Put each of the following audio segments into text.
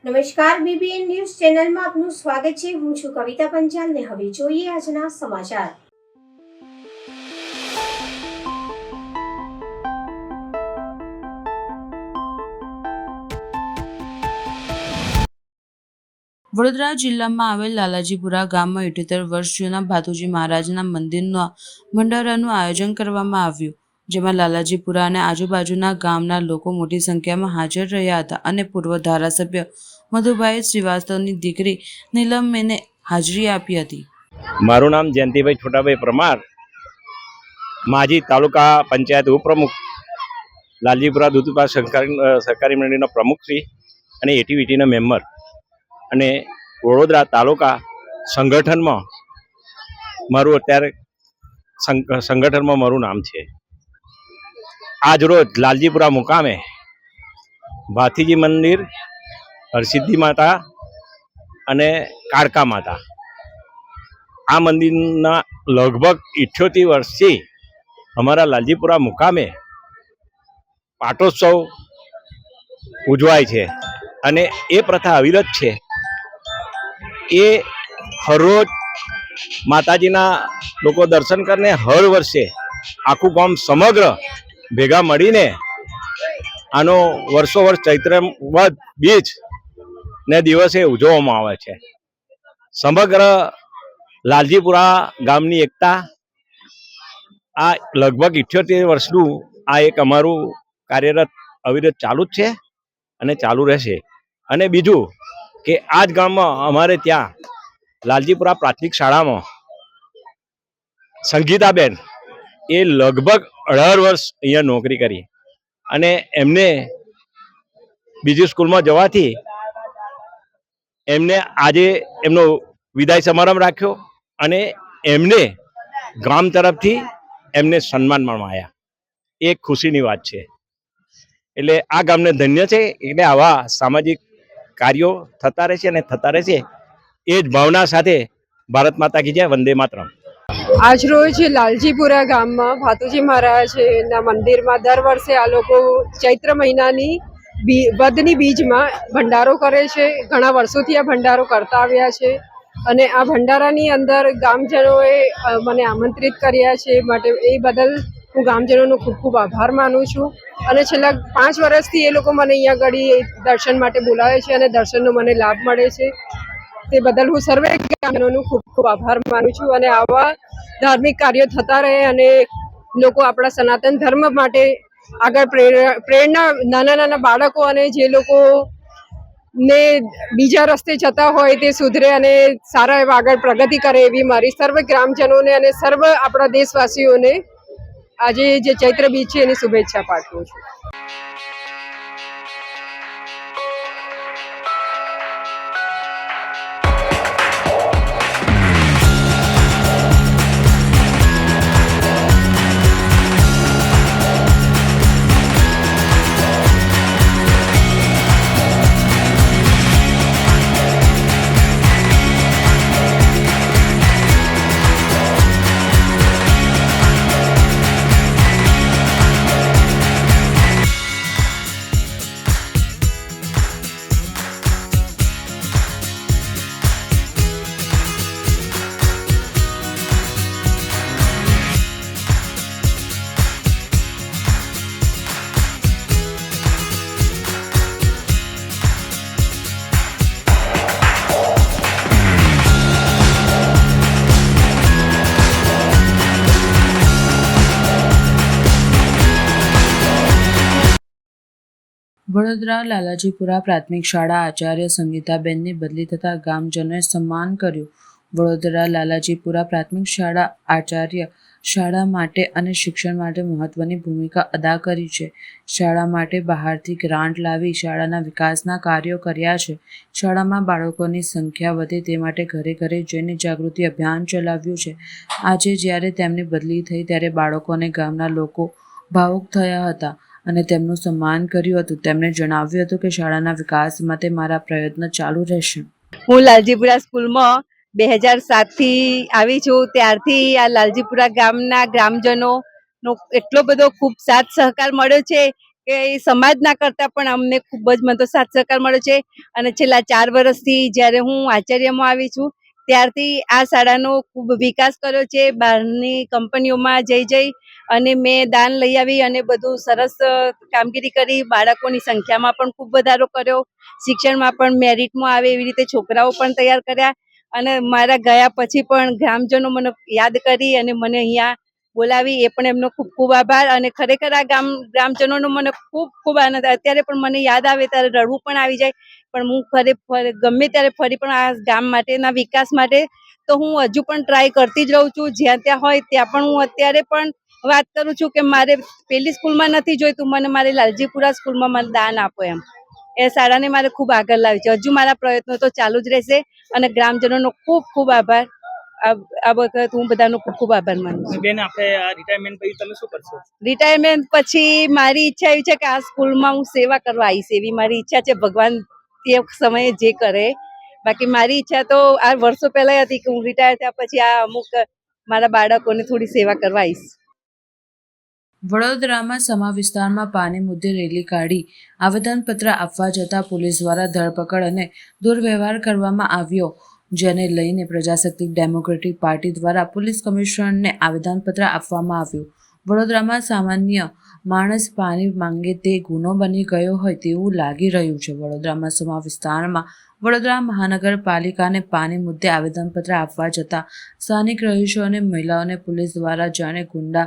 નમસ્કાર, BBN news ચેનલમાં આપનું સ્વાગત છે। હું છું કવિતા પંચાલ ને હવે જોઈએ આજના સમાચાર। વડોદરા જિલ્લામાં આવેલ લાલાજીપુરા ગામમાં 78 વર્ષ જૂના ભાતુજી મહારાજના મંદિરના ભંડારાનું આયોજન કરવામાં આવ્યું, જેમાં લાલાજીપુરા અને આજુબાજુના ગામના લોકો મોટી સંખ્યામાં હાજર રહ્યા હતા અને પૂર્વ ધારાસભ્ય મધુભાઈ શ્રીવાસ્તવની દીકરી નીલમબેને હાજરી આપી હતી। મારું નામ જયંતિભાઈ છોટાભાઈ પરમાર, માજી તાલુકા પંચાયત ઉપપ્રમુખ, લાલજીપુરા દૂધ ઉત્પાદક સહકારી મંડળીનો પ્રમુખ શ્રી અને એટીવીટીના મેમ્બર અને વડોદરા તાલુકા સંગઠનમાં મારું અત્યારે સંગઠનમાં મારું નામ છે। આજ રોજ લાલજીપુરા મુકામે ભાતીજી મંદિર, હરસિદ્ધિ માતા અને કાળકા માતા આ મંદિરના લગભગ 78 વર્ષથી અમારા લાલજીપુરા મુકામે પાટોત્સવ ઉજવાય છે અને એ પ્રથા અવિરત છે। એ હરરોજ માતાજીના લોકો દર્શન કરીને હર વર્ષે આખું ગામ સમગ્ર ભેગા મળીને આનો વર્ષો વર્ષ ચૈત્ર વદ બીજ ને દિવસે ઉજવવામાં આવે છે। સમગ્ર લાલજીપુરા ગામની એકતા આ લગભગ 78 વર્ષનું આ એક અમારું કાર્યરત અવિરત ચાલુ જ છે અને ચાલુ રહેશે। અને બીજું કે આ જ ગામમાં અમારે ત્યાં લાલજીપુરા પ્રાથમિક શાળામાં સંગીતાબેન એ લગભગ 18 વર્ષ અહીંયા નોકરી કરી અને એમને બીજી સ્કૂલમાં જવાથી એમને આજે એમનો વિદાય સમારંભ રાખ્યો અને એમને ગામ તરફથી એમને સન્માન મળ્યા। એક ખુશીની વાત છે। એટલે આ ગામને ધન્ય છે। એટલે આવા સામાજિક કાર્યો થતા રહેશે અને થતા રહેશે એ જ ભાવના સાથે ભારત માતા કી જય, વંદે માતરમ। આજ રોજ લાલજીપુરા ગામમાં ભાતુજી મહારાજના મંદિરમાં દર વર્ષે આ લોકો ચૈત્ર મહિનાની વદની બીજમાં ભંડારો કરે છે। ઘણા વર્ષોથી આ ભંડારો કરતા આવ્યા છે અને આ ભંડારાની અંદર ગામજનોએ મને આમંત્રિત કર્યા છે, માટે એ બદલ હું ગામજનોનો ખૂબ ખૂબ આભાર માનું છું। અને છેલ્લા 5 વર્ષથી એ લોકો મને અહીંયા આગળ દર્શન માટે બોલાવે છે અને દર્શનનો મને લાભ મળે છે। તે બદલ હું સર્વે ગામજનોનો ખૂબ ખૂબ આભાર માનું છું અને આવા ધાર્મિક કાર્યો થતા રહે અને લોકો આપણા સનાતન ધર્મ માટે આગળ પ્રેરણા, નાના નાના બાળકો અને જે લોકો ને બીજા રસ્તે જતા હોય તે સુધરે અને સારા એવા આગળ પ્રગતિ કરે એવી મારી સર્વ ગ્રામજનોને અને સર્વ આપણા દેશવાસીઓને આજે જે ચૈત્ર બીજ છે એની શુભેચ્છા પાઠવું છું। વડોદરા લાલાજીપુરા પ્રાથમિક શાળા આચાર્ય સંગીતાબેનની બદલી થતાં ગામજનોએ સન્માન કર્યું। વડોદરા લાલાજીપુરા પ્રાથમિક શાળા આચાર્ય શાળા માટે અને શિક્ષણ માટે મહત્વની ભૂમિકા અદા કરી છે। શાળા માટે બહારથી ગ્રાન્ટ લાવી શાળાના વિકાસના કાર્યો કર્યા છે। શાળામાં બાળકોની સંખ્યા વધે તે માટે ઘરે ઘરે જઈને જાગૃતિ અભિયાન ચલાવ્યું છે। આજે જ્યારે તેમની બદલી થઈ ત્યારે બાળકો અને ગામના લોકો ભાવુક થયા હતા અને તેમનું સન્માન કર્યું હતું। તેમણે જણાવ્યું હતું કે શાળાના વિકાસ માટે મારા પ્રયત્ન ચાલુ રહેશે। હું લાલજીપુરા સ્કૂલમાં 2007થી આવી છું। ત્યારથી આ લાલજીપુરા ગામના ગ્રામજનોનો એટલો બધો ખૂબ સાથ સહકાર મળ્યો છે કે સમાજના કરતાં પણ અમને ખૂબ જ મને તો સાથ સહકાર મળ્યો છે. અને છેલ્લા 4 વર્ષથી જ્યારે હું આચાર્યમાં આવી છું ત્યારથી આ શાળાનો ખૂબ વિકાસ કર્યો છે. બહારની કંપનીઓમાં જઈ અને મેં દાન લઈ આવી અને બધું સરસ કામગીરી કરી. બાળકોની સંખ્યામાં પણ ખૂબ વધારો કર્યો. શિક્ષણમાં પણ મેરિટમાં આવે એવી રીતે છોકરાઓ પણ તૈયાર કર્યા. અને મારા ગયા પછી પણ ગ્રામજનો મને યાદ કરી અને મને અહીંયા બોલાવી, એ પણ એમનો ખૂબ ખૂબ આભાર. અને ખરેખર આ ગ્રામજનોનો મને ખૂબ ખૂબ આનંદ. અત્યારે પણ મને યાદ આવે ત્યારે રડવું પણ આવી જાય. પણ હું ગમે ત્યારે ફરી પણ આ ગામ માટેના વિકાસ માટે તો હું હજુ પણ ટ્રાય કરતી જ રહું છું. જ્યાં ત્યાં હોય ત્યાં પણ હું અત્યારે પણ વાત કરું છું કે મારે પેલી સ્કૂલમાં નથી જોઈતું, મને મારે લાલજીપુરા સ્કૂલમાં મને દાન આપો એમ. એ શાળાને મારે ખૂબ આગળ લાવી છે. હજુ મારા પ્રયત્નો તો ચાલુ જ રહેશે. અને ગ્રામજનોનો ખૂબ ખૂબ આભાર. આ વખત હું બધાનો ખૂબ ખૂબ આભાર માનું છું. બેન, આપણે આ રિટાયરમેન્ટ પછી તમે શું કરશો? રિટાયરમેન્ટ પછી મારી ઈચ્છા એવી છે કે આ સ્કૂલમાં હું સેવા કરવા આવીશ, એવી મારી ઈચ્છા છે. ભગવાન તે સમયે જે કરે. બાકી મારી ઈચ્છા તો આ વર્ષો પહેલા હતી કે હું રિટાયર થયા પછી આ અમુક મારા બાળકોને થોડી સેવા કરવા આવીશ. વડોદરામાં સમા વિસ્તારમાં પાણી મુદ્દે રેલી કાઢી આવેદનપત્ર આપવા જતા પોલીસ દ્વારા ધરપકડ અને દુર્વ્યવહાર કરવામાં આવ્યો, જેને લઈને પ્રજાસત્તાક ડેમોક્રેટિક પાર્ટી દ્વારા પોલીસ કમિશનરને આવેદનપત્ર આપવામાં આવ્યું. વડોદરામાં સામાન્ય માણસ પાણી માંગે તે ગુનો બની ગયો હોય તેવું લાગી રહ્યું છે. વડોદરામાં સમા વિસ્તારમાં વડોદરા મહાનગરપાલિકાને પાણી મુદ્દે આવેદનપત્ર આપવા જતા સ્થાનિક રહીશો અને મહિલાઓને પોલીસ દ્વારા જાણે ગુંડા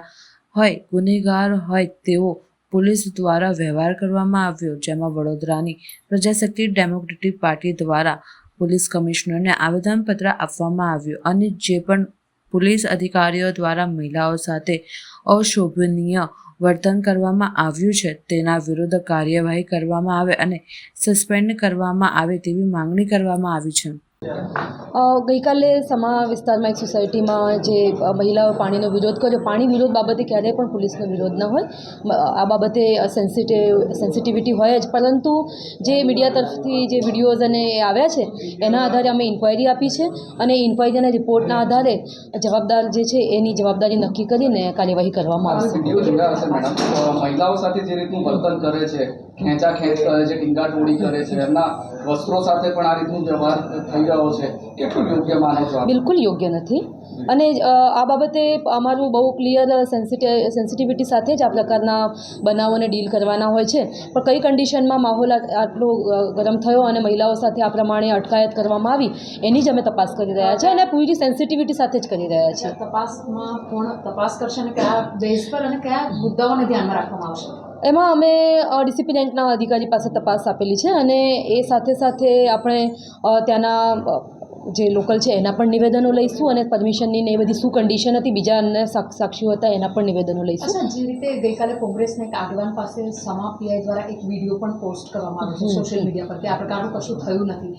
હોય, ગુનેગાર હોય તેવો પોલીસ દ્વારા વ્યવહાર કરવામાં આવ્યો, જેમાં વડોદરાની પ્રજાસત્તાક ડેમોક્રેટિક પાર્ટી દ્વારા પોલીસ કમિશનરને આવેદનપત્ર આપવામાં આવ્યું અને જે પણ પોલીસ અધિકારીઓ દ્વારા મહિલાઓ સાથે અશોભનીય વર્તન કરવામાં આવ્યું છે તેના વિરુદ્ધ કાર્યવાહી કરવામાં આવે અને સસ્પેન્ડ કરવામાં આવે તેવી માંગણી કરવામાં આવી છે. ગઈકાલે સમા વિસ્તારમાં એક સોસાયટીમાં જે મહિલાઓ પાણીનો વિરોધ કર્યો. પાણી વિરોધ બાબતે ક્યારેય પણ પોલીસનો વિરોધ ન હોય. આ બાબતે સેન્સિટિવિટી હોય જ, પરંતુ જે મીડિયા તરફથી જે વિડીયોઝ અને એ આવ્યા છે એના આધારે અમે ઇન્ક્વાયરી આપી છે અને ઇન્ક્વાયરીના રિપોર્ટના આધારે જવાબદાર જે છે એની જવાબદારી નક્કી કરીને કાર્યવાહી કરવામાં આવશે. મહિલાઓ સાથે જે રીતનું વર્તન કરે છે, ખેંચાખેંચ કરે છે, ટીંગાટોળી કરે છે, એમના વસ્ત્રો સાથે પણ આ રીતનું વ્યવહાર થઈ રહ્યો છે, કેટલું યોગ્ય માનો છો? બિલકુલ યોગ્ય નથી. અને આ બાબતે અમારું બહુ ક્લિયર સેન્સિટિવિટી સાથે જ આ પ્રકારના બનાવોને ડીલ કરવાના હોય છે. પણ કઈ કન્ડિશનમાં માહોલ આટલો ગરમ થયો અને મહિલાઓ સાથે આ પ્રમાણે અટકાયત કરવામાં આવી એની જ અમે તપાસ કરી રહ્યા છીએ અને પૂરી સેન્સિટિવિટી સાથે જ કરી રહ્યા છીએ. તપાસમાં કોણ તપાસ કરશે અને કયા બેઝ પર અને કયા મુદ્દાઓને ધ્યાનમાં રાખવામાં આવશે? એમાં અમે ડીસીપી રેન્કના અધિકારી પાસે તપાસ આપેલી છે અને એ સાથે સાથે આપણે ત્યાંના જે લોકલ છે એના પણ નિવેદનો લઈશું અને પરમિશનની ને એ બધી શું કન્ડિશન હતી, બીજા અન્ય સાક્ષીઓ હતા એના પણ નિવેદનો લઈશું. જે રીતે ગઈકાલે કોંગ્રેસના એક આગેવાન પાસે સમા પીઆઈ દ્વારા એક વિડીયો પણ પોસ્ટ કરવામાં આવ્યો છે સોશિયલ મીડિયા પર કે આ પ્રકારનું કશું થયું નથી.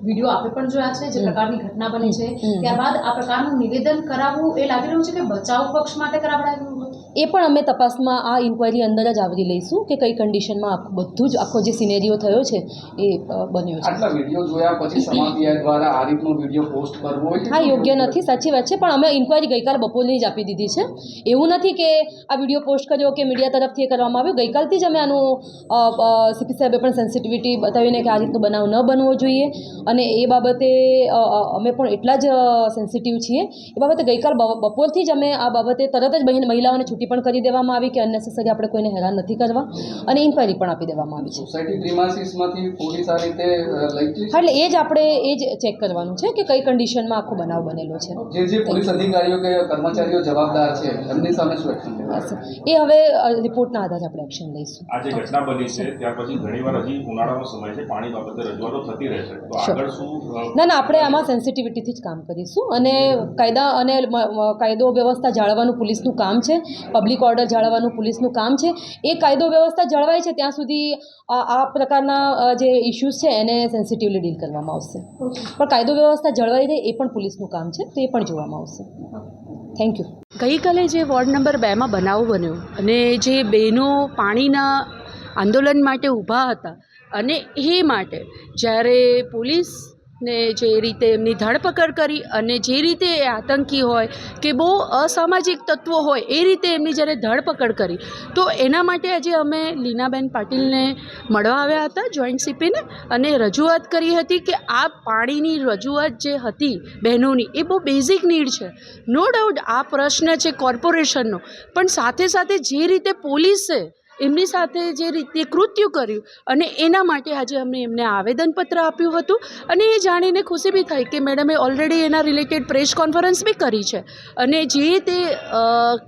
વિડીયો આપણે પણ જોયા છે જે પ્રકારની ઘટના બની છે, ત્યારબાદ આ પ્રકારનું નિવેદન કરાવવું એ લાગી રહ્યું છે કે બચાવ પક્ષ માટે કરાવડાવ્યું. એ પણ અમે તપાસમાં આ ઇન્ક્વાયરી અંદર જ આવરી લઈશું કે કઈ કન્ડિશનમાં બધું જ આખો જે સિનેરિયો થયો છે એ બન્યો છે. આટલા વિડીયો જોયા પછી સમા પીઆઈ દ્વારા આ રીતનો વિડીયો પોસ્ટ કરવો હા યોગ્ય નથી, સાચી વાત છે. પણ અમે ઇન્ક્વાયરી ગઈકાલે બપોરની જ આપી દીધી છે. એવું નથી કે આ વિડીયો પોસ્ટ કર્યો કે મીડિયા તરફથી એ કરવામાં આવ્યું. ગઈકાલથી જ અમે આનું સીપી સાહેબે પણ સેન્સિટિવિટી બતાવીને કે આ રીતનો બનાવ ન બનવો જોઈએ અને એ બાબતે અમે પણ એટલા જ સેન્સિટિવ છીએ. એ બાબતે ગઈકાલ બપોરથી જ અમે આ બાબતે તરત જ મહિલાઓને છૂટી પણ કરી દેવામાં આવી કે અનનેસેસરી આપણે કોઈને હેરાન નથી કરવા અને ઇન્ક્વાયરી પણ આપી દેવામાં આવી છે. સોસાયટી પ્રીમાઇસીસમાંથી પોલીસ આ રીતે લઈ એટલે એ જ આપણે એ જ ચેક કરવાનું છે કે કઈ કન્ડિશનમાં આખો બનાવ બનેલો છે. જે પોલીસ અધિકારીઓ કે કર્મચારીઓ જવાબદાર છે એમની સામે શું એક્શન લેવાશે એ હવે રિપોર્ટના આધારે આપણે એક્શન લઈશું. આ જે ઘટના બની છે ત્યાર પછી ઘણીવાર હજી ઉનાળાનો સમય છે, પાણી બાબતે રજૂઆતો થતી રહેશે, તો આગળ શું? ના આપણે આમાં સેન્સિટિવિટીથી જ કામ કરીશું અને કાયદો વ્યવસ્થા જાળવવાનું પોલીસનું કામ છે, પબ્લિક ઓર્ડર જાળવવાનું પોલીસનું કામ છે. એ કાયદો વ્યવસ્થા જળવાય છે ત્યાં સુધી આ પ્રકારના જે ઇસ્યુઝ છે એને સેન્સિટિવલી ડીલ કરવામાં આવશે. પણ કાયદો વ્યવસ્થા જળવાઈ રહે એ પણ પોલીસનું કામ છે, તો એ પણ જોવામાં આવશે. Thank you. ગઈકાલે જે વોર્ડ નંબર 2માં બનાવ બન્યો અને જે બહેનો પાણીના આંદોલન માટે ઊભા હતા અને એ માટે જ્યારે પોલીસ ને જે રીતે એમની ધરપકડ કરી અને જે રીતે એ આતંકી હોય કે બહુ અસામાજિક તત્વો હોય એ રીતે એમની જ્યારે ધરપકડ કરી, તો એના માટે આજે અમે લીનાબેન પાટીલને મળવા આવ્યા હતા, જોઈન્ટ સીપીને, અને રજૂઆત કરી હતી કે આ પાણીની રજૂઆત જે હતી બહેનોની એ બહુ બેઝિક નીડ છે. નો ડાઉટ આ પ્રશ્ન છે કોર્પોરેશનનો, પણ સાથે સાથે જે રીતે પોલીસે એમની સાથે જે રીતે કૃત્ય કર્યું અને એના માટે આજે અમે એમને આવેદનપત્ર આપ્યું હતું. અને એ જાણીને ખુશી બી થઈ કે મેડમે ઓલરેડી એના રિલેટેડ પ્રેસ કોન્ફરન્સ બી કરી છે અને જે તે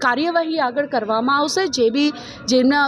કાર્યવાહી આગળ કરવામાં આવશે, જે બી જેમના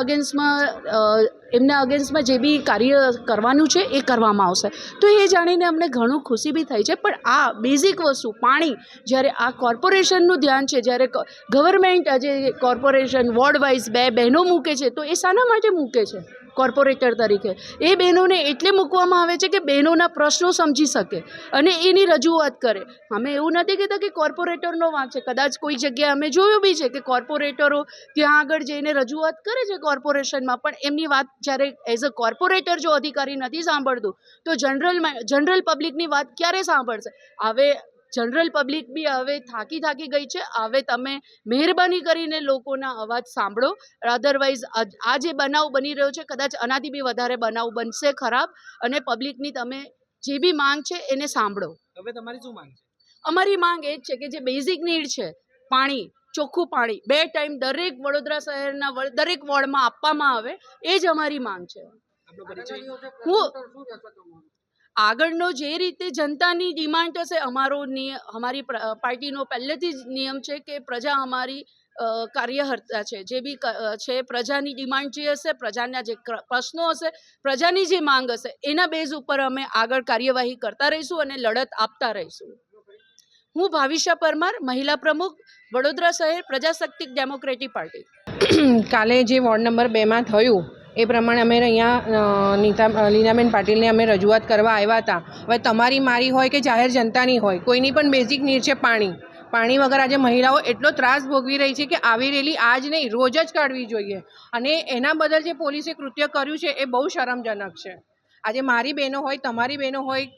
અગેન્સ્ટમાં જે બી કાર્ય કરવાનું છે એ કરવામાં આવશે. તો એ જાણીને અમને ઘણું ખુશી બી થઈ છે. પણ આ બેઝિક વસ્તુ પાણી જ્યારે આ કોર્પોરેશનનું ધ્યાન છે, જ્યારે ગવર્મેન્ટ આજે કોર્પોરેશન વોર્ડ વાઇઝ બે બહેનો મૂકે છે, તો એ શાના માટે મૂકે છે કોર્પોરેટર તરીકે? એ બહેનોને એટલે મૂકવામાં આવે છે કે બહેનોના પ્રશ્નો સમજી શકે અને એની રજૂઆત કરે. અમે એવું નથી કહેતા કે કોર્પોરેટરનો વાંક છે, કદાચ કોઈ જગ્યાએ અમે જોયું બી છે કે કોર્પોરેટરો ત્યાં આગળ જઈને રજૂઆત કરે છે કોર્પોરેશનમાં, પણ એમની વાત જ્યારે એઝ અ કોર્પોરેટર જો અધિકારી નથી સાંભળતું તો જનરલ પબ્લિકની વાત ક્યારે સાંભળશે? હવે જનરલ પબ્લિક બી હવે થાકી ગઈ છે. હવે તમે મહેરબાની કરીને લોકોના અવાજ સાંભળો, અધરવાઇઝ આ જે બનાવ બની રહ્યો છે કદાચ આનાથી બી વધારે બનાવ બનશે ખરાબ. અને પબ્લિકની તમે જે બી માંગ છે એને સાંભળો. હવે તમારી શું માંગ છે? અમારી માંગ એ જ છે કે જે બેઝિક નીડ છે પાણી, ચોખ્ખું પાણી 2 ટાઈમ દરેક વડોદરા શહેરના દરેક વોર્ડમાં આપવામાં આવે, એ જ અમારી માંગ છે. હું આગળનો જે રીતે જનતાની ડિમાન્ડ હશે, અમારી પાર્ટીનો પહેલેથી જ નિયમ છે કે પ્રજા અમારી કાર્યકર્તા છે. જે બી છે પ્રજાની ડિમાન્ડ જે હશે, પ્રજાના જે પ્રશ્નો હશે, પ્રજાની જે માંગ હશે, એના બેઝ ઉપર અમે આગળ કાર્યવાહી કરતા રહીશું અને લડત આપતા રહીશું. હું ભાવિશા પરમાર, મહિલા પ્રમુખ, વડોદરા શહેર પ્રજાશક્તિ ડેમોક્રેટિક પાર્ટી. કાલે જે વોર્ડ નંબર 2માં થયું એ પ્રમાણે અમે અહીંયા લીનાબેન પાટીલને અમે રજૂઆત કરવા આવ્યા હતા. હવે તમારી મારી હોય કે જાહેર જનતાની હોય, કોઈની પણ બેઝિક નીડ છે પાણી. પાણી વગર આજે મહિલાઓ એટલો ત્રાસ ભોગવી રહી છે કે આવી રેલી આજ નહીં રોજ જ કાઢવી જોઈએ. અને એના બદલ જે પોલીસે કૃત્ય કર્યું છે એ બહુ શરમજનક છે. આજે મારી બહેનો હોય, તમારી બહેનો હોય,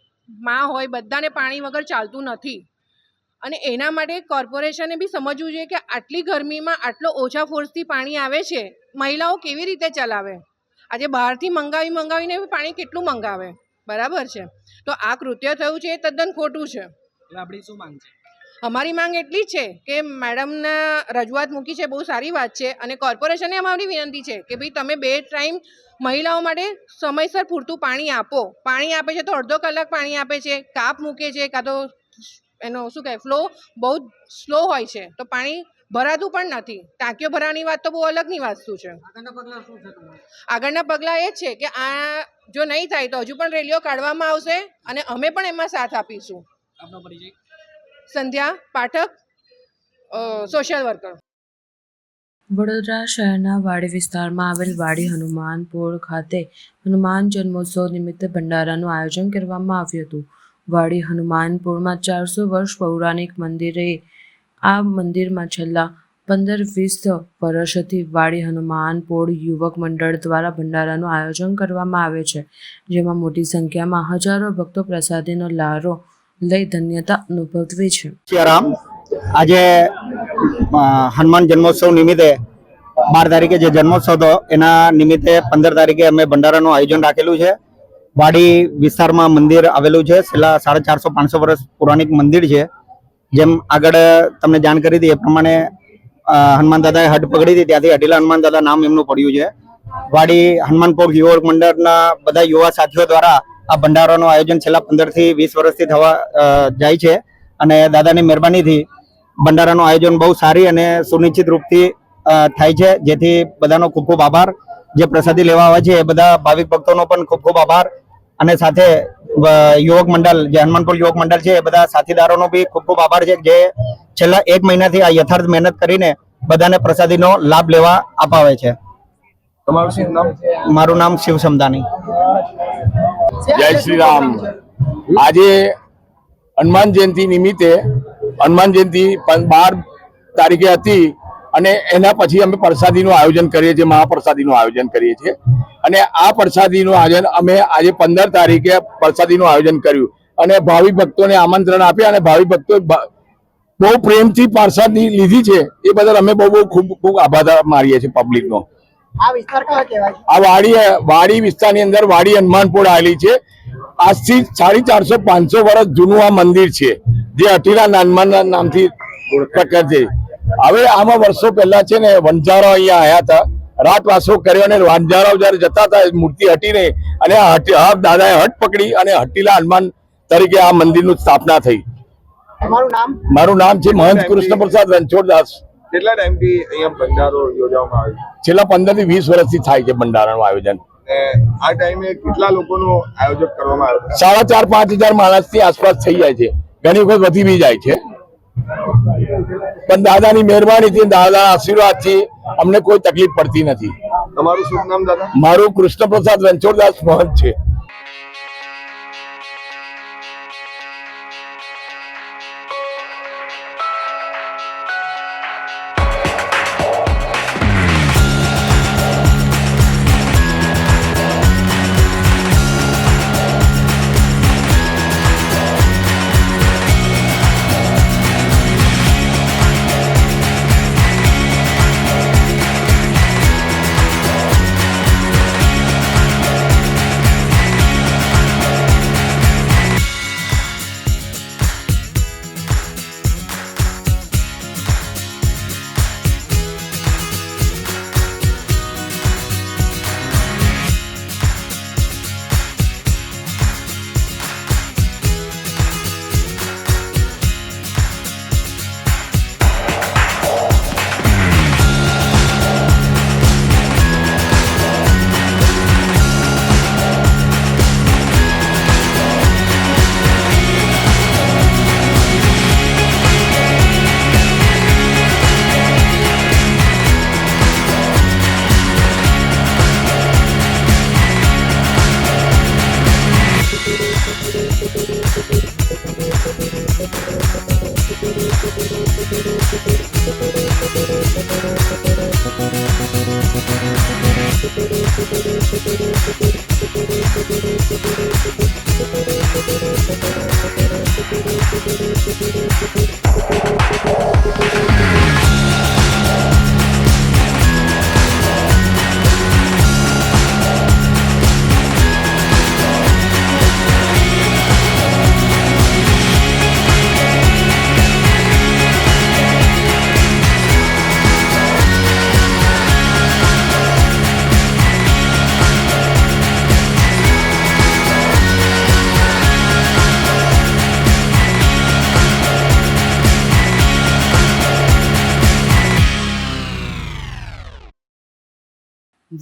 મા હોય, બધાને પાણી વગર ચાલતું નથી. અને એના માટે કોર્પોરેશને બી સમજવું જોઈએ કે આટલી ગરમીમાં આટલો ઓછા ફોર્સથી પાણી આવે છે, મહિલાઓ કેવી રીતે ચલાવે? આજે બહારથી મંગાવીને બી પાણી કેટલું મંગાવે? બરાબર છે. તો આ કૃત્ય થયું છે એ તદ્દન ખોટું છે. આપણી શું માંગ છે? અમારી માંગ એટલી જ છે કે મેડમના રજૂઆત મૂકી છે, બહુ સારી વાત છે. અને કોર્પોરેશને અમારી વિનંતી છે કે ભાઈ તમે 2 ટાઈમ મહિલાઓ માટે સમયસર પૂરતું પાણી આપો. પાણી આપે છે તો અડધો કલાક પાણી આપે છે, કાપ મૂકે છે, કાં તો એનો શું કહે ફ્લો બહુ સ્લો હોય છે, તો પાણી ભરાતું પણ નથી. ટાંકીઓ ભરવાની વાત તો બહુ અલગની વસ્તુ છે. આગળના પગલાં એ જ છે કે આ જો નહીં થાય તો હજુ પણ રેલીઓ કાઢવામાં આવશે અને અમે પણ એમાં સાથ આપીશું. આપનો પરિચય? સંધ્યા પાઠક, સોશિયલ વર્કર. વડોદરા શહેરના વાડી વિસ્તારમાં આવેલ વાડી હનુમાનપોળ ખાતે હનુમાન જન્મોત્સવ નિમિત્તે ભંડારાનું આયોજન કરવામાં આવ્યું હતું. વાડી હનુમાનપોળમાં 400 વર્ષ પૌરાણિક મંદિરે આ મંદિરમાં છેલ્લા 15-20 વર્ષથી વાડી હનુમાનપોળ યુવક મંડળ દ્વારા ભંડારાનું આયોજન કરવામાં આવે છે, જેમાં મોટી સંખ્યામાં હજારો ભક્તો પ્રસાદીનો લહારો લઈ ધન્યતા અનુભવે છે. આજે હનુમાન જન્મોત્સવ નિમિત્તે 12 તારીખે જે જન્મોત્સવ હતો એના નિમિત્તે 15 તારીખે અમે ભંડારાનું આયોજન રાખેલું છે. વાડી વિસ્તારમાં મંદિર આવેલું છે, છેલ્લા 450-500 વર્ષ પૌરાણિક મંદિર છે. જેમ આગળ તમને જાણ કરી હતી એ પ્રમાણે હનુમાન દાદાએ હડ પકડી હતી, ત્યાંથી અઢીલા હનુમાન દાદા નામ એમનું પડ્યું છે. વાડી હનુમાનપોળ યુવક મંડળના બધા યુવા સાથીઓ દ્વારા આ ભંડારાનું આયોજન છેલ્લા 15 થી 20 વર્ષથી થવા જાય છે. અને દાદાની મહેરબાનીથી ભંડારાનું આયોજન બહુ સારી અને સુનિશ્ચિત રૂપથી થાય છે, જેથી બધાનો ખૂબ ખૂબ આભાર. જે પ્રસાદી લેવા આવે છે એ બધા ભાવિક ભક્તોનો પણ ખૂબ ખૂબ આભાર. અને સાથે યુવક મંડળ જે હનુમાનપોળ યુવક મંડળ છે એ બધા સાથીદારોનો બી ખૂબ ખૂબ આભાર છે, જે છેલ્લા 1 મહિનાથી આ યથાર્થ મહેનત કરીને બધાને પ્રસાદીનો લાભ લેવા અપાવે છે. તમારું શું નામ? મારું નામ શિવ સમદાની. જય શ્રી રામ. આજે હનુમાન જયંતિ નિમિત્તે હનુમાન જયંતિ 12 તારીખે હતી અને એના પછી અમે પ્રસાદીનું આયોજન કરીએ છીએ, મહાપ્રસાદીનું આયોજન કરીએ છીએ. અને આ પ્રસાદીનું આયોજન અમે આજે 15 તારીખે પ્રસાદીનું આયોજન કર્યું. અને ભાવિ ભક્તોને આમંત્રણ આપ્યા અને ભાવિ ભક્તો બહુ પ્રેમથી પ્રસાદી લીધી છે. એ બદલ અમે બહુ ખૂબ ખૂબ આભાર માનીએ છીએ પબ્લિકનો. આ વિસ્તાર કયો કહેવાય? આ વાડી વિસ્તારની અંદર વાડી હનુમાનપોળ આવેલી છે. આજથી 450-500 વર્ષ જૂનું આ મંદિર છે, જે હટીલા હનુમાનના નામથી પ્રખ્યાત છે. હવે આમાં વર્ષો પહેલા છે ને વંજારો અહીંયા આવ્યા હતા, રાતવાસો કર્યો અને વંજારાઓ જયારે જતા હતા મૂર્તિ હટીને અને દાદાએ હટ પકડી અને હટીલા હનુમાન તરીકે આ મંદિરનું સ્થાપના થઈ. તમારું નામ? મારું નામ છે મહંત કૃષ્ણપ્રસાદ રણછોડદાસ. કેટલા ટાઈમથી અહીંયા ભંડારો યોજવામાં આવે છે? છેલ્લા 15 થી 20 વર્ષથી થાય છે ભંડારાનું આયોજન. આ ટાઈમે કેટલા લોકોનું આયોજન કરવામાં આવે છે? 4,500-5,000 માણસની આસપાસ થઈ જાય છે. ઘણી વખત વધી બી જાય છે, પણ દાદાની મહેરબાનીથી, દાદાના આશીર્વાદથી અમને કોઈ તકલીફ પડતી નથી. તમારું શુભ નામ દાદા? મારું કૃષ્ણપ્રસાદ રણછોડદાસ મહંત છે.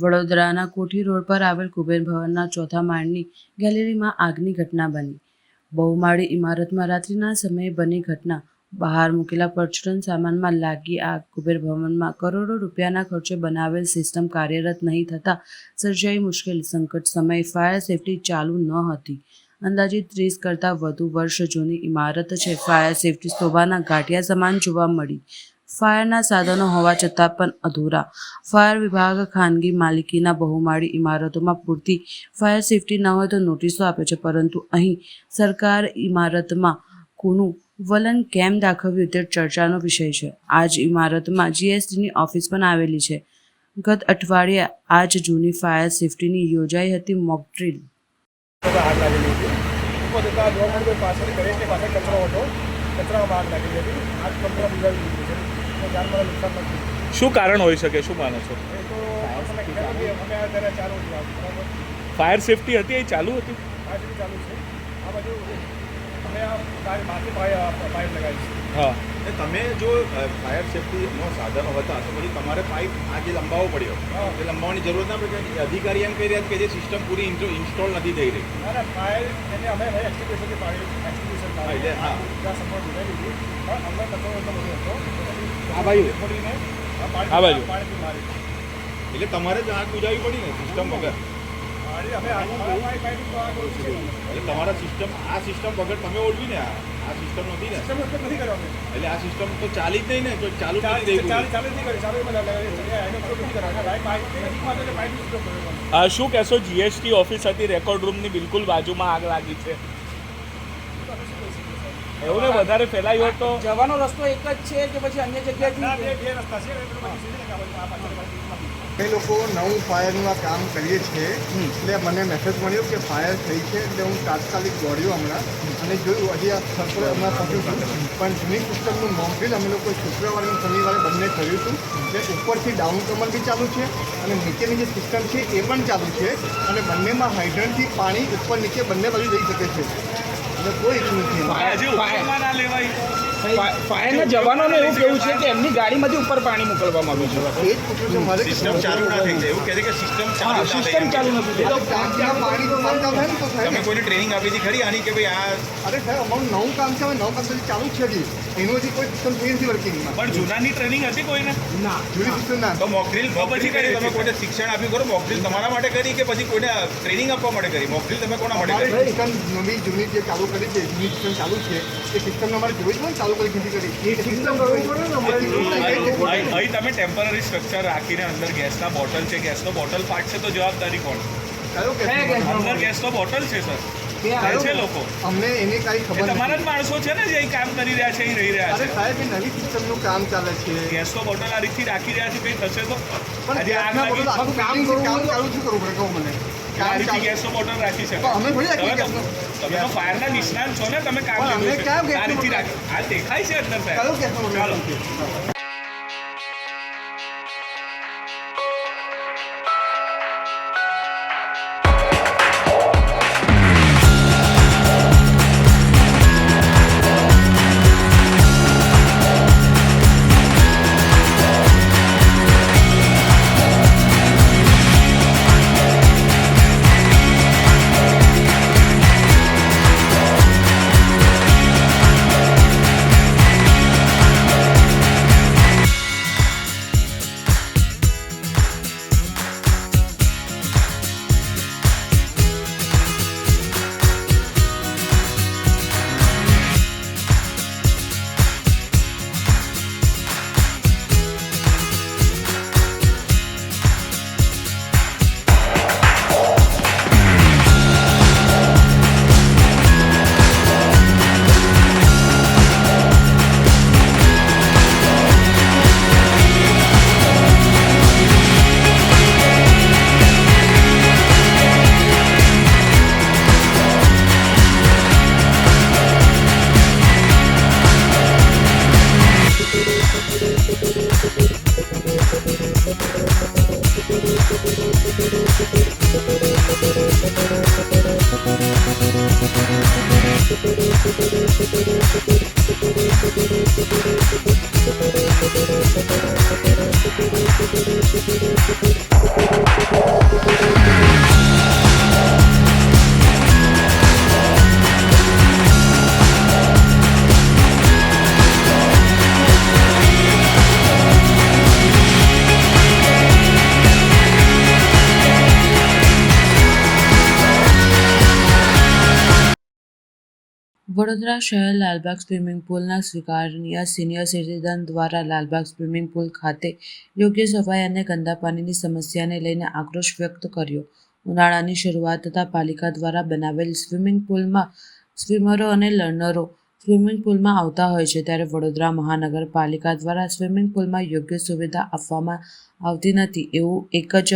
વડોદરાના કોઠી રોડ પર આવેલ કુબેર ભવનના ચોથા માળની ગેલેરીમાં આગની ઘટના બની. બહુમાળી ઇમારતમાં રાત્રિના સમયે બની ઘટના. બહાર મૂકેલા પરચુરણ સામાનમાં લાગી આગ. કુબેર ભવનમાં કરોડો રૂપિયાના ખર્ચે બનાવેલ સિસ્ટમ કાર્યરત નહીં થતાં સર્જાઈ મુશ્કેલ. સંકટ સમયે ફાયર સેફટી ચાલુ ન હતી. અંદાજિત 30 કરતાં વધુ વર્ષ જૂની ઇમારત છે. ફાયર સેફટી શોભાના ગાંઠિયા સમાન જોવા મળી. ફાયરના સાધનો હોવા છતાં પણ અધૂરા. ફાયર વિભાગ ખાનગી માલિકીના બહુમાળી ઇમારતોમાં પૂરતી ફાયર સેફટી ન હોય તો નોટિસો આપે છે, પરંતુ અહીં સરકાર ઇમારતમાં કોનું વલણ કેમ દાખવ્યું તે ચર્ચાનો વિષય છે. આ જ ઇમારતમાં જીએસટીની ઓફિસ પણ આવેલી છે. ગત અઠવાડિયે આ જ જૂની ફાયર સેફટીની યોજાઈ હતી મોક ડ્રીલ. આગ લાગેલી હતી. ગવર્મેન્ટ પાછળ ગણેશની પાછળ કચરો હતો, કચરામાં આગ લાગેલી હતી. આગ કંપની બુજાવી દીધી છે. જાનમાલને નુકસાન નથી. શું કારણ હોઈ શકે, શું માનો છો? એ તો અમે અત્યારે ચાલુ હતી. ફાયર સેફટી હતી, એ ચાલુ હતી? ફાયર સેફટી ચાલુ છે. આ બાજુ અમે આ માથી પાઇપ લગાવી છે. હા, તમે જો ફાયર સેફટીનો સાધનો હતા તો પછી તમારે પાઇપ આ જે લંબાવવો પડ્યો, એ લંબાવવાની જરૂરત ના પડે. અધિકારી એમ કહી રહ્યા કે જે સિસ્ટમ પૂરી ઇન્સ્ટોલ નથી થઈ રહી. ફાયર એને અમે એક્સટિબ્યુશનથી એક્સટિબ્યુશન હા ત્યાં સપોર્ટ જોઈ લીધી, પણ અમને કચરો એટલો બધો હતો આ બાજુ ખોલીને આ બાજુ પાણીથી મારી. એટલે તમારે જ આગ બુજાવવી પડી ને સિસ્ટમ વગર. અમે એટલે તમારા સિસ્ટમ આ સિસ્ટમ વગર તમે ઓળવી ને આ સિસ્ટમ નથી ને, નથી કર્યો અમે. એટલે આ સિસ્ટમ તો ચાલી જ નહીં ને, તો ચાલુ કરી દેવું. ચાલુ નથી કરી, ચાલુ નથી કર્યો. શું કહેશો? જીએસટી ઓફિસ હતી, રેકોર્ડ રૂમની બિલકુલ બાજુમાં આગ લાગી છે. એવું ને વધારે ફેલાયું હોત તો જવાનો રસ્તો એક જ છે કે પછી અન્ય જગ્યાએથી બે રસ્તા છે એ લોકો નવું ફાયરનું આ કામ કરીએ છીએ એટલે મને મેસેજ મળ્યો કે ફાયર થઈ છે એટલે હું તાત્કાલિક દોડ્યો હમણાં અને જોયું હજી આ સ્થળ પર હમણાં પહોંચ્યું છું પણ જૂની સિસ્ટમનું મોકડ્રીલ અમે લોકો શુક્રવારે અને શનિવારે બંને કર્યું હતું એટલે ઉપરથી ડાઉન કમર બી ચાલુ છે અને નીચેની જે સિસ્ટમ છે એ પણ ચાલુ છે અને બંનેમાં હાઇડ્રન્ટથી પાણી ઉપર નીચે બંને બાજુ જઈ શકે છે એટલે કોઈ ઇસ્યુ નથી. ફાયરના જવાનોને એવું કેવું છે કે એમની ગાડીમાંથી ઉપર પાણી મોકલવામાં આવ્યું છે. એ જ પૂછ્યું છે મારે સિસ્ટમ ચાલુ ના થઈ જાય એવું કહે છે કે સિસ્ટમ ચાલુ ના સિસ્ટમ ચાલુ નથી એ તો કામ પાણી તો કામ ચાલુ થાય ને તો થાય તમે ને. કોઈને ટ્રેનિંગ આપી હતી ખરી આની કે ભાઈ આ અરે સાહેબ અમારું નવું કામ છે હવે નવું કામ તો ચાલુ જ છે હજી એનું હજી કોઈ સિસ્ટમ થઈ નથી વર્કિંગમાં. પણ જૂનાની ટ્રેનિંગ હતી કોઈને ના જૂની સિસ્ટમ ના. તો મોકડ્રીલ પછી કરી તમે કોઈને શિક્ષણ આપ્યું કરો મોકડ્રીલ તમારા માટે કરી કે પછી કોઈને ટ્રેનિંગ આપવા માટે કરી મોકડ્રીલ તમે કોના માટે અમારે કરી સિસ્ટમ નવી જૂની જે ચાલુ કરી છે જૂની સિસ્ટમ ચાલુ છે એ સિસ્ટમને અમારે જોઈ જ ચાલુ કરી ખીચી કરી એ સિસ્ટમ અહીં તમે ટેમ્પરરી સ્ટ્રક્ચર રાખીને અંદર ગેસના બોટલ છે ગેસનો બોટલ પાર્ટ છે તો જવાબદારી કોણ? અંદર ગેસનો બોટલ છે સર કહે છે લોકો અમને એની કાંઈ ખબર તમારા જ માણસો છે ને જે અહીં કામ કરી રહ્યા છે અહીં રહી રહ્યા અરે છે. સાહેબ એ નવી સિસ્ટમનું કામ ચાલે છે ગેસનો બોટલ આ રીતથી રાખી રહ્યા છે કંઈ થશે તો પણ આજે આગ ગેસના બોટલ આખું કામ ચાલુ શું કરવું પડે કહો મને આ રીતથી ગેસનો બોટલ રાખી શકે અમે થોડી રાખીએ તમે તો ફાયરના નિષ્ણાત છો ને તમે કામ પણ અમે કર્યું ક્યાં છે આ ગેસનો રીતથી બોટલ? રાખી આ દેખાય છે અંદર કયો સાહેબ ગેસનો બોટલ ચાલો રાખીએ? વડોદરા શહેર લાલબાગ સ્વિમિંગ પુલના સ્વીકારણીય સિનિયર સિટીઝન દ્વારા લાલબાગ સ્વિમિંગ પુલ ખાતે યોગ્ય સફાઈ અને ગંદા પાણીની સમસ્યાને લઈને આક્રોશ વ્યક્ત કર્યો. ઉનાળાની શરૂઆત થતાં પાલિકા દ્વારા બનાવેલ સ્વિમિંગ પુલમાં સ્વિમરો અને લર્નરો સ્વિમિંગ પુલમાં આવતા હોય છે, ત્યારે વડોદરા મહાનગરપાલિકા દ્વારા સ્વિમિંગ પુલમાં યોગ્ય સુવિધા આપવામાં આવતી નથી એવું એક જ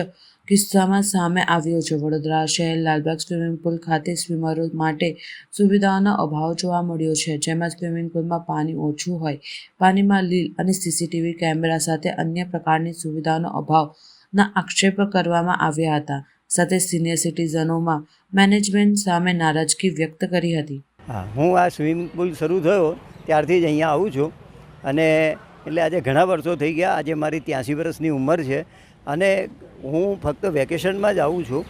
કિસ્સામાં સામે આવ્યો છે. વડોદરા શહેર લાલબાગ સ્વિમિંગ પુલ ખાતે સ્વિમરો માટે સુવિધાઓનો અભાવ જોવા મળ્યો છે, જેમાં સ્વિમિંગ પુલમાં પાણી ઓછું હોય, પાણીમાં લીલ અને સીસીટીવી કેમેરા સાથે અન્ય પ્રકારની સુવિધાઓનો અભાવના આક્ષેપ કરવામાં આવ્યા હતા. સાથે સિનિયર સિટીઝનોમાં મેનેજમેન્ટ સામે નારાજગી વ્યક્ત કરી હતી. હા, હું આ સ્વિમિંગ પુલ શરૂ થયો ત્યારથી જ અહીંયા આવું છું અને એટલે આજે ઘણા વર્ષો થઈ ગયા. આજે મારી 83 વર્ષની ઉંમર છે અને હું ફક્ત વેકેશનમાં જ આવું છું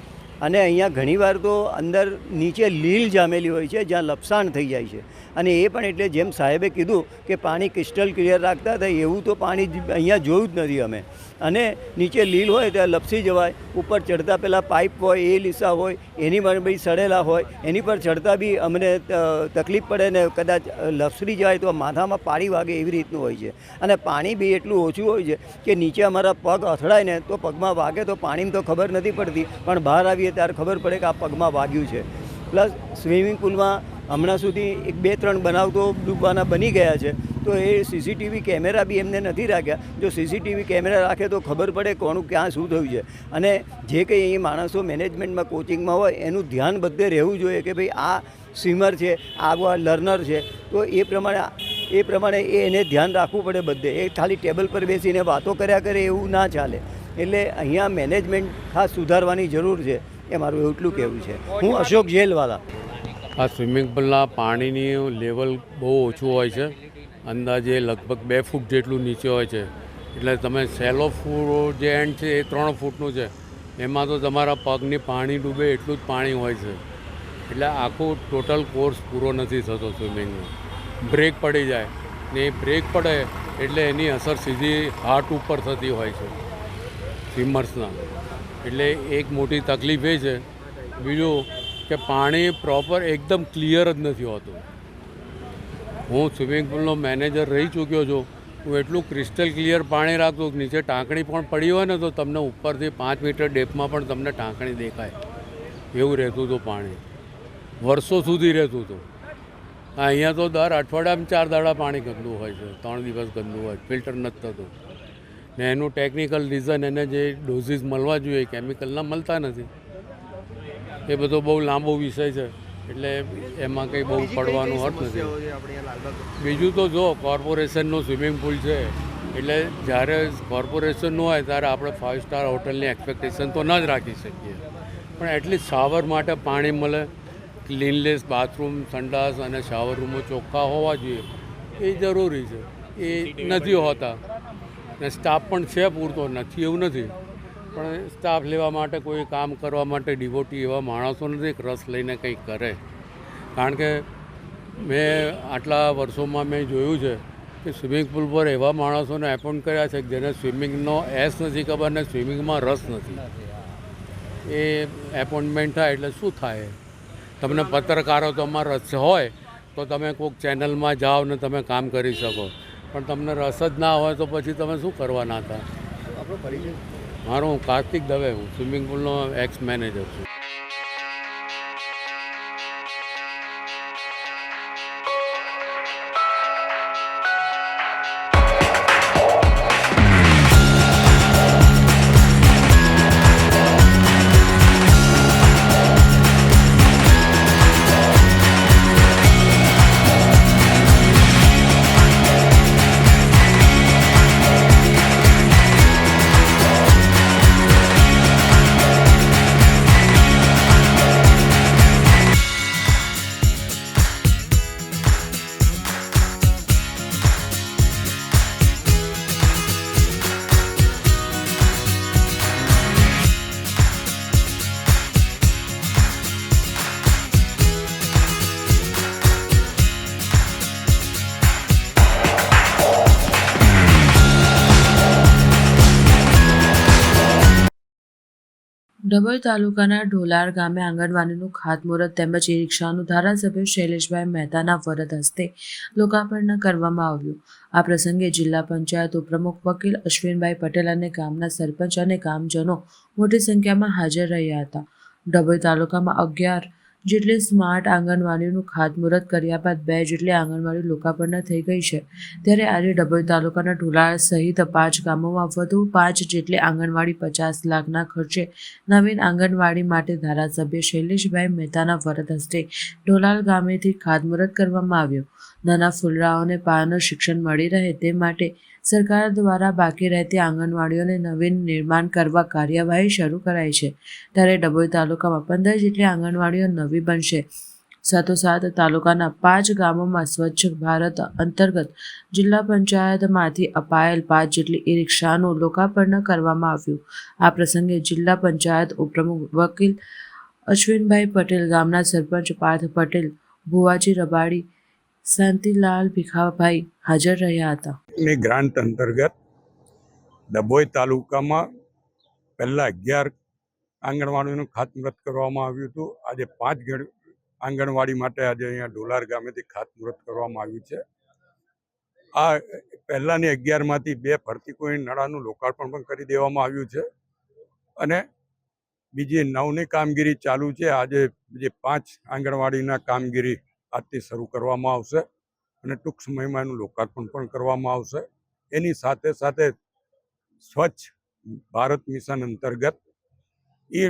અને અહીંયા ઘણીવાર તો અંદર નીચે લીલ જામેલી હોય છે જ્યાં લપસાણ થઈ જાય છે અને એ પણ એટલે જેમ સાહેબે કીધું કે પાણી ક્રિસ્ટલ ક્લિયર રાખતા હતા એવું તો પાણી અહીંયા જોયું જ નથી અમે. અને નીચે લીલ હોય ત્યાં લપસી જવાય, ઉપર ચડતા પહેલાં પાઇપ હોય એ લીસા હોય, એની પર બી સડેલા હોય, એની પર ચડતા બી અમને તકલીફ પડે ને કદાચ લપસરી જાય તો માથામાં પાણી વાગે એવી રીતનું હોય છે. અને પાણી બી એટલું ઓછું હોય છે કે નીચે અમારા પગ અથડાય ને તો પગમાં વાગે તો પાણીમાં તો ખબર નથી પડતી, પણ બહાર આવીએ ત્યારે ખબર પડે કે આ પગમાં વાગ્યું છે. પ્લસ સ્વિમિંગ પુલમાં હમણાં સુધી 2-3 બનાવ તો ડૂબવાના બની ગયા છે. તો એ સીસીટીવી કેમેરા બી એમને નથી રાખ્યા. જો સીસીટીવી કેમેરા રાખે તો ખબર પડે કોનું ક્યાં શું થયું છે. અને જે કંઈ અહીં માણસો મેનેજમેન્ટમાં કોચિંગમાં હોય એનું ધ્યાન બધે રહેવું જોઈએ કે ભાઈ આ સ્વિમર છે, આ લર્નર છે, તો એ પ્રમાણે એને ધ્યાન રાખવું પડે બધે. એ ખાલી ટેબલ પર બેસીને વાતો કર્યા કરે એવું ના ચાલે. એટલે અહીંયા મેનેજમેન્ટ ખાસ સુધારવાની જરૂર છે, એ મારું એટલું કહેવું છે. હું અશોક જેલવાલા. આ સ્વિમિંગ પુલના પાણીની લેવલ બહુ ઓછું હોય છે, અંદાજે લગભગ 2 ફૂટ જેટલું નીચે હોય છે. એટલે તમે સેલો ફૂટ જે એન્ડ છે એ 3 ફૂટનું છે, એમાં તો તમારા પગની પાણી ડૂબે એટલું જ પાણી હોય છે. એટલે આખું ટોટલ કોર્સ પૂરો નથી થતો સ્વિમિંગનો. બ્રેક પડી જાય ને એ બ્રેક પડે એટલે એની અસર સીધી હાર્ટ ઉપર થતી હોય છે સ્વિમર્સના. એટલે એક મોટી તકલીફ એ છે. બીજું કે પાણી પ્રોપર એકદમ ક્લિયર જ નથી હોતું. હું સ્વિમિંગ પુલનો મેનેજર રહી ચૂક્યો છું. હું એટલું ક્રિસ્ટલ ક્લિયર પાણી રાખતું કે નીચે ટાંકણી પણ પડી હોય ને તો તમને ઉપરથી 5 મીટર ડેપમાં પણ તમને ટાંકણી દેખાય એવું રહેતું હતું પાણી. વર્ષો સુધી રહેતું હતું. અહીંયા તો દર અઠવાડિયામાં 4 દાડા પાણી ગંદુ હોય છે, 3 દિવસ ગંદુ હોય, ફિલ્ટર નથી થતું. ને એનું ટેકનિકલ રીઝન એને જે ડોઝીસ મળવા જોઈએ કેમિકલના મળતા નથી. એ બધો બહુ લાંબો વિષય છે, એટલે એમાં કંઈ બહુ પડવાનો અર્થ નથી. બીજું તો જો કોર્પોરેશનનો સ્વિમિંગ પુલ છે, એટલે જ્યારે કોર્પોરેશનનું હોય ત્યારે આપણે 5 સ્ટાર હોટલની એક્સપેક્ટેશન તો ન જ રાખી શકીએ, પણ એટલીસ્ટ શાવર માટે પાણી મળે, ક્લીનલેસ બાથરૂમ, સંડાસ અને શાવર રૂમો ચોખ્ખા હોવા જોઈએ, એ જરૂરી છે. એ નથી હોતા. ને સ્ટાફ પણ છે પૂરતો, નથી એવું નથી, પણ સ્ટાફ લેવા માટે કોઈ કામ કરવા માટે ડિવોટી એવા માણસો નથી રસ લઈને કંઈક કરે. કારણ કે મેં આટલા વર્ષોમાં મેં જોયું છે કે સ્વિમિંગ પુલ પર એવા માણસોને એપોઇન્ટ કર્યા છે કે જેને સ્વિમિંગનો એસ નથી ખબર ને સ્વિમિંગમાં રસ નથી. એ એપોઇન્ટમેન્ટ થાય એટલે શું થાય? તમને પત્રકારો તમારો રસ હોય તો તમે કોઈક ચેનલમાં જાઓ ને તમે કામ કરી શકો, પણ તમને રસ જ ના હોય તો પછી તમે શું કરવાના હતા? મારું કાર્તિક દવે, હું સ્વિમિંગ પુલનો એક્સ મેનેજર છું. ડભોઈ તાલુકાના ઢોલાર ગામે આંગણવાડીનું ખાતમુહૂર્ત તેમજ ઈ રિક્ષાનું ધારાસભ્ય શૈલેષભાઈ મહેતાના વરદ હસ્તે લોકાર્પણ કરવામાં આવ્યું. આ પ્રસંગે જિલ્લા પંચાયત ઉપપ્રમુખ વકીલ અશ્વિનભાઈ પટેલ અને ગામના સરપંચ અને ગામજનો મોટી સંખ્યામાં હાજર રહ્યા હતા. ડભોઈ તાલુકામાં 11 જેટલી સ્માર્ટ આંગણવાડીનું ખાતમુહૂર્ત કર્યા બાદ 2 જેટલી આંગણવાડી લોકાર્પણ થઈ ગઈ છે. ત્યારે આજે ડભોઈ તાલુકાના ઢોલાર સહિત 5 ગામોમાં વધુ 5 જેટલી આંગણવાડી 50 લાખના ખર્ચે નવીન આંગણવાડી માટે ધારાસભ્ય શૈલેષભાઈ મહેતાના વરદ હસ્તે ઢોલાર ગામેથી ખાતમુહૂર્ત કરવામાં આવ્યું. નાના ફૂલરાઓને પાયાનું શિક્ષણ મળી રહે તે માટે સરકાર દ્વારા બાકી રહેતી આંગણવાડીઓને નવીન નિર્માણ કરવા કાર્યવાહી શરૂ કરાઈ છે. ત્યારે ડભોઈ તાલુકામાં 15 જેટલી આંગણવાડીઓ નવી બનશે. સાથોસાથ તાલુકાના 5 ગામોમાં સ્વચ્છ ભારત અંતર્ગત જિલ્લા પંચાયતમાંથી અપાયેલ 5 જેટલી ઈ રિક્ષાનું લોકાર્પણ કરવામાં આવ્યું. આ પ્રસંગે જિલ્લા પંચાયત ઉપપ્રમુખ વકીલ અશ્વિનભાઈ પટેલ, ગામના સરપંચ પાર્થ પટેલ, ભુવાજી રબાડી, શાંતિલાલ ભીખાભાઈ હાજર રહ્યા હતા. ની ગ્રાન્ટ અંતર્ગત ડભોઈ તાલુકામાં પહેલાં 11 આંગણવાડીનું ખાતમુહૂર્ત કરવામાં આવ્યું હતું. આજે 5 આંગણવાડી માટે આજે અહીંયા ઢોલાર ગામેથી ખાતમુહૂર્ત કરવામાં આવ્યું છે. આ પહેલાંની 11માંથી 2 ફરતી કોઈ નળાનું લોકાર્પણ પણ કરી દેવામાં આવ્યું છે અને બીજી 9ની કામગીરી ચાલુ છે. આજે જે 5 આંગણવાડીના કામગીરી આજથી શરૂ કરવામાં આવશે અને ટૂંક સમયમાં એનું લોકાર્પણ પણ કરવામાં આવશે. એની સાથે સાથે સ્વચ્છ ભારત મિશન અંતર્ગત એ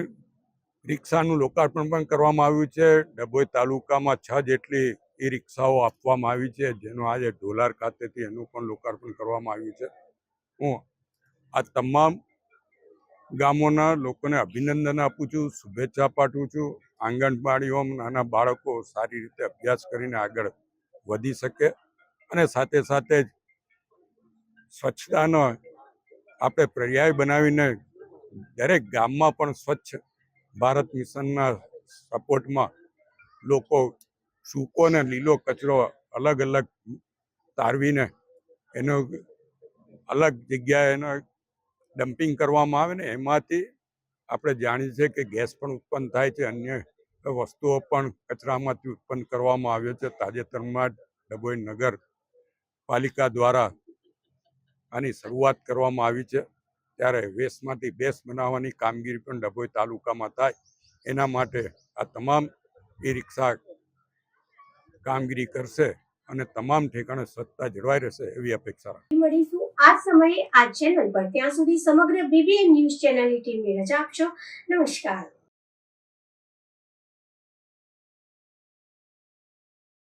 રિક્ષાનું લોકાર્પણ પણ કરવામાં આવ્યું છે. ડભોઈ તાલુકામાં 6 જેટલી એ રિક્ષાઓ આપવામાં આવી છે, જેનું આજે ઢોલાર ખાતેથી એનું પણ લોકાર્પણ કરવામાં આવ્યું છે. હું આ તમામ ગામોના લોકોને અભિનંદન આપું છું, શુભેચ્છા પાઠવું છું. આંગણવાડીઓ નાના બાળકો સારી રીતે અભ્યાસ કરીને આગળ વધી શકે અને સાથે સાથે સ્વચ્છતાનો આપણે પર્યાય બનાવીને દરેક ગામમાં પણ સ્વચ્છ ભારત મિશનના સપોર્ટમાં લોકો સૂકો અને લીલો કચરો અલગ અલગ તારવીને એનો અલગ જગ્યાએ એનો ડમ્પિંગ કરવામાં આવે ને એમાંથી આપણે જાણીએ છીએ કે ગેસ પણ ઉત્પન્ન થાય છે, અન્ય વસ્તુઓ પણ કચરામાંથી ઉત્પન્ન કરવામાં આવે છે. તાજેતરમાં ડભોઈ નગર પાલિકા દ્વારા આની શરૂઆત કરવામાં આવી છે. ત્યારે વેસ્ટમાંથી બેસ્ટ બનાવવાની કામગીરી પણ ડભોઈ તાલુકામાં થાય એના માટે આ તમામ ઈ રિક્ષા કામગીરી કરશે અને તમામ ઠેકાણે સ્વચ્છતા જળવાઈ રહેશે એવી અપેક્ષા રાખીએ. મળીશું આ સમયે આ ચેનલ પર. ત્યાં સુધી સમગ્ર BBN ન્યૂઝ ચેનલની ટીમને રજા આપશો. નમસ્કાર.